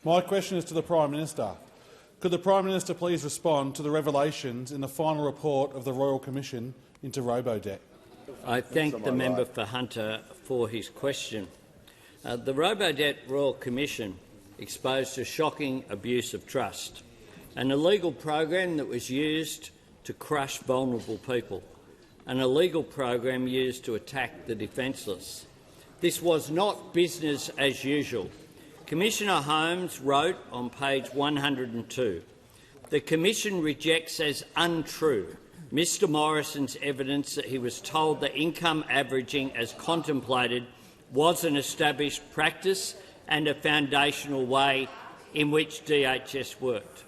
My question is to the Prime Minister. Could the Prime Minister please respond to the revelations in the final report of the Royal Commission into Robodebt? I thank the member for Hunter for his question. The Robodebt Royal Commission exposed a shocking abuse of trust, an illegal program that was used to crush vulnerable people, an illegal program used to attack the defenceless. This was not business as usual. Commissioner Holmes wrote on page 102, "The Commission rejects as untrue Mr Morrison's evidence that he was told that income averaging as contemplated was an established practice and a foundational way in which DHS worked."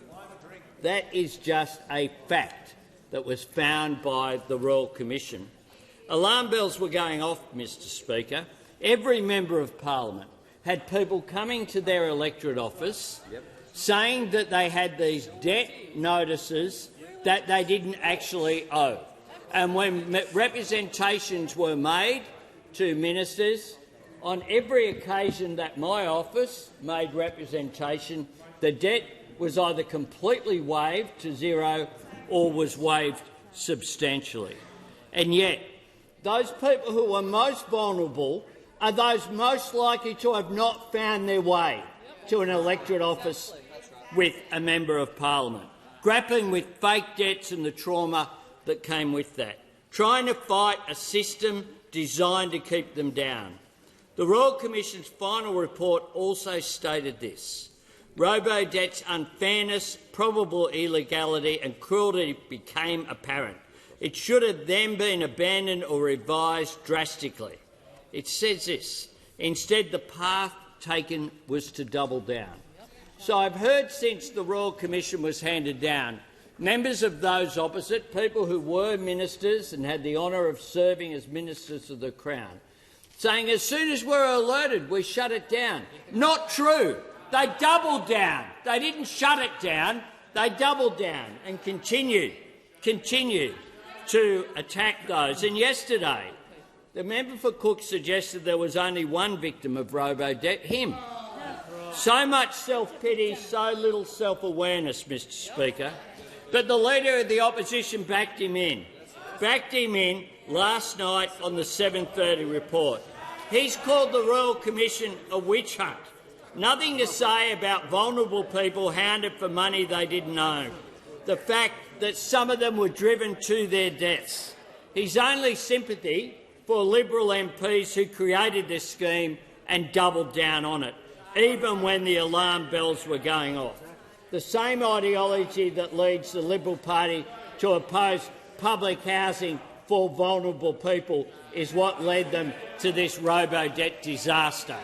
That is just a fact that was found by the Royal Commission. Alarm bells were going off, Mr Speaker. Every member of Parliament had people coming to their electorate office saying that they had these debt notices that they didn't actually owe. And when representations were made to ministers, on every occasion that my office made representation, the debt was either completely waived to zero or was waived substantially. And yet, those people who are most vulnerable are those most likely to have not found their way to an electorate office with a member of Parliament, grappling with fake debts and the trauma that came with that, trying to fight a system designed to keep them down. The Royal Commission's final report also stated this: Robodebt's unfairness, probable illegality and cruelty became apparent. It should have then been abandoned or revised drastically. It says this: instead, the path taken was to double down. So I've heard since the Royal Commission was handed down, members of those opposite, people who were ministers and had the honour of serving as ministers of the Crown, saying as soon as we're alerted, we shut it down. Not true. They doubled down. They didn't shut it down. They doubled down and continued to attack those. And yesterday, the member for Cook suggested there was only one victim of Robodebt, him. So much self-pity, so little self-awareness, Mr Speaker. But the Leader of the Opposition backed him in last night on the 7:30 report. He's called the Royal Commission a witch hunt. Nothing to say about vulnerable people hounded for money they didn't own. The fact that some of them were driven to their deaths. His only sympathy for Liberal MPs who created this scheme and doubled down on it, even when the alarm bells were going off. The same ideology that leads the Liberal Party to oppose public housing for vulnerable people is what led them to this Robodebt disaster.